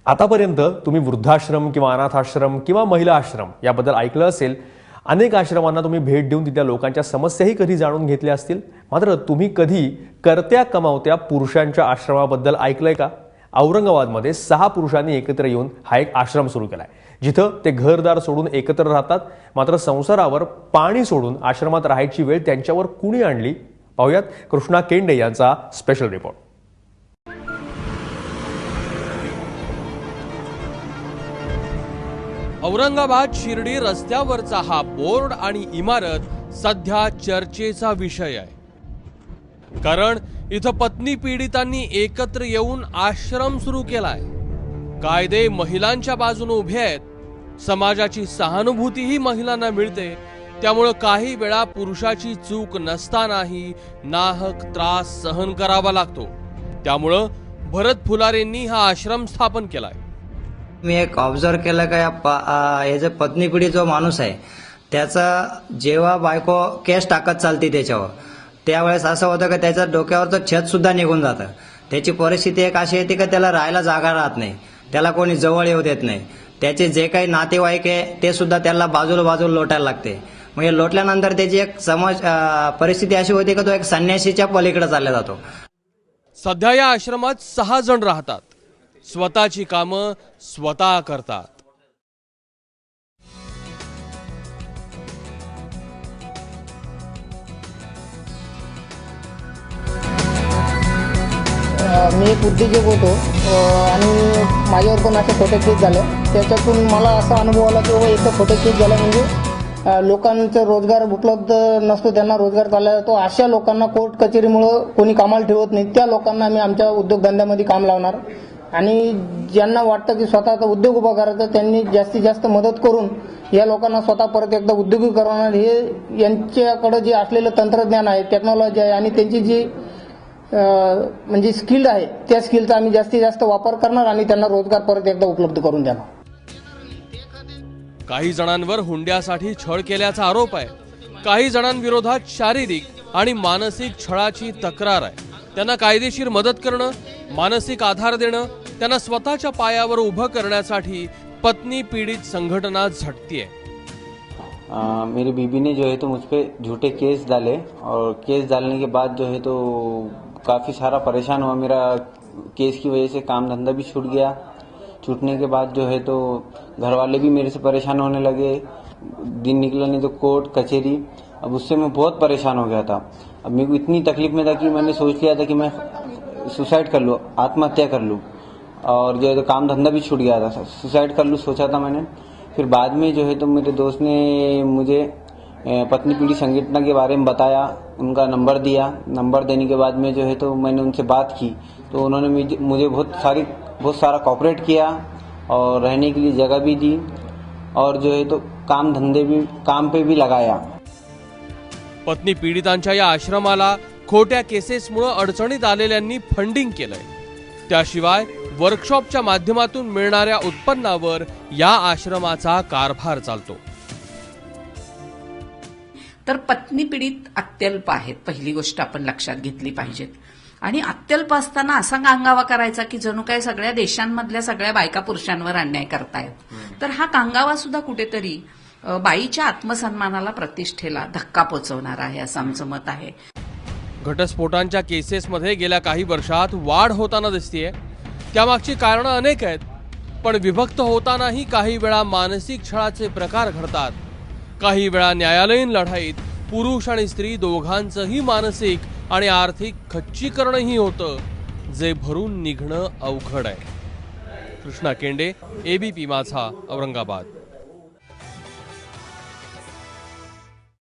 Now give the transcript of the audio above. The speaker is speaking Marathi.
आतापर्यंत तुम्ही वृद्धाश्रम किंवा अनाथाश्रम किंवा महिला आश्रम याबद्दल ऐकलं असेल। अनेक आश्रमांना तुम्ही भेट देऊन तिथल्या लोकांच्या समस्याही कधी जाणून घेतल्या असतील। मात्र तुम्ही कधी करत्या कमावत्या पुरुषांच्या आश्रमाबद्दल ऐकलंय का? औरंगाबादमध्ये 6 पुरुषांनी एकत्र येऊन हा एक आश्रम सुरू केलाय, जिथं ते घरदार सोडून एकत्र राहतात। मात्र संसारावर पाणी सोडून आश्रमात राहायची वेळ त्यांच्यावर कुणी आणली? पाहूयात कृष्णा केंडे यांचा स्पेशल रिपोर्ट। औरंगाबाद शिर्डी रस्त्यावरचा हा बोर्ड आणि इमारत सध्या चर्चेचा विषय आहे, कारण इथं पत्नी पीडितांनी एकत्र येऊन आश्रम सुरू केलाय। कायदे महिलांच्या बाजूने उभे आहेत, समाजाची सहानुभूतीही महिलांना मिळते। त्यामुळे काही वेळा पुरुषाची चूक नसतानाही नाहक त्रास सहन करावा लागतो। त्यामुळे भरत फुलारेंनी हा आश्रम स्थापन केलाय। मी एक ऑब्झर्व केलं का हे जे पत्नी पिढी जो माणूस आहे त्याचा जेव्हा बायको केस टाकत चालते त्याच्यावर, त्यावेळेस असं होतं की त्याच्या डोक्यावरचं छत सुद्धा निघून जातं। त्याची परिस्थिती एक अशी येते की त्याला राहायला जागा राहत नाही, त्याला कोणी जवळ येऊ देत नाही। त्याचे जे काही नातेवाईक आहे ते सुद्धा त्याला बाजूला लोटायला लागते। म्हणजे लोटल्यानंतर त्याची एक परिस्थिती अशी होती की तो एक संन्यासीच्या पलीकडे चालला जातो। सध्या या आश्रमात 6 जण राहतात, स्वतःची कामं स्वतः करतात। मी एक उद्योजक होतो आणि माझ्यावर पण असे खोटे केस झाले। त्याच्यातून मला असा अनुभव आला की एक खोटे केस झाला म्हणजे लोकांचा रोजगार उपलब्ध नसतो, त्यांना रोजगार चालला जातो। अशा लोकांना कोर्ट कचेरीमुळे कोणी कामाला ठेवत नाही, त्या लोकांना आम्ही आमच्या उद्योगधंद्यामध्ये काम लावणार। आणि ज्यांना वाटतं की स्वतःचा उद्योग उभा करायचा त्यांनी जास्तीत जास्त मदत करून या लोकांना स्वतः परत एकदा उद्योगी करणार। हे यांच्याकडे जे असलेलं तंत्रज्ञान आहे, टेक्नॉलॉजी आहे आणि त्यांची जी म्हणजे स्किल आहे, त्या स्किलचा आम्ही जास्तीत जास्त वापर करणार आणि त्यांना रोजगार परत एकदा उपलब्ध करून देणार। काही जणांवर हुंड्यासाठी छळ केल्याचा आरोप आहे, काही जणांविरोधात शारीरिक आणि मानसिक छळाची तक्रार आहे। त्यांना कायदेशीर मदत करणं, मानसिक आधार देणं, त्यांना स्वतःच्या पायावर उभं करण्यासाठी पत्नी पीडित संघटना झटतीये। मेरी बीबी ने जो है तो मुझ पे झूठे केस डाले और केस डालने के बाद जो है तो काफ़ी सारा परेशान हुआ। मेरा केस की वजह से काम धंधा भी छूट गया। छूटने के बाद जो है तो घर वाले भी मेरे से परेशान होने लगे। दिन निकला नहीं तो कोर्ट कचहरी। अब उससे मैं बहुत परेशान हो गया था। अब मेरे को इतनी तकलीफ में था कि मैंने सोच लिया था कि मैं सुसाइड कर लूँ, आत्महत्या कर लूँ। और जो है तो काम धंधा भी छूट गया था, सुसाइड कर लूँ सोचा था मैंने। फिर बाद में जो है तो मेरे दोस्त ने मुझे पत्नी पीढ़ी संगठन के बारे में बताया, उनका नंबर दिया। नंबर देने के बाद में जो है तो मैंने उनसे बात की, तो उन्होंने मुझे बहुत सारा कोऑपरेट किया और रहने के लिए जगह भी दी और जो है तो काम पे भी लगाया। पत्नी पीडितांच्या या आश्रमाला खोट्या केसेसमुळे अडचणीत आलेल्यांनी फंडिंग केलंय। त्याशिवाय वर्कशॉपच्या माध्यमातून मिळणाऱ्या उत्पन्नावर या आश्रमाचा कारभार चालतो। तर पत्नी पीडित अत्यल्प आहेत, पहिली गोष्ट आपण लक्षात घेतली पाहिजे। आणि अत्यल्प असताना असा कांगावा करायचा की जणू काय सगळ्या देशांमधल्या सगळ्या बायका पुरुषांवर अन्याय करतायत, तर हा कांगावा सुद्धा कुठेतरी बाईच्या आत्मसन्मानाला, प्रतिष्ठेला धक्का पोचवणार आहे, असं आमचं मत आहे। घटस्फोटांच्या केसेसमध्ये गेल्या काही वर्षात वाढ होताना दिसतेय। त्यामागची कारणं अनेक आहेत, पण विभक्त होतानाही काही वेळा मानसिक छळाचे प्रकार घडतात। काही वेळा न्यायालयीन लढाईत पुरुष आणि स्त्री दोघांचंही मानसिक आणि आर्थिक खच्चीकरणही होतं, जे भरून निघणं अवघड आहे। कृष्णा केंडे, ABP माझा, औरंगाबाद।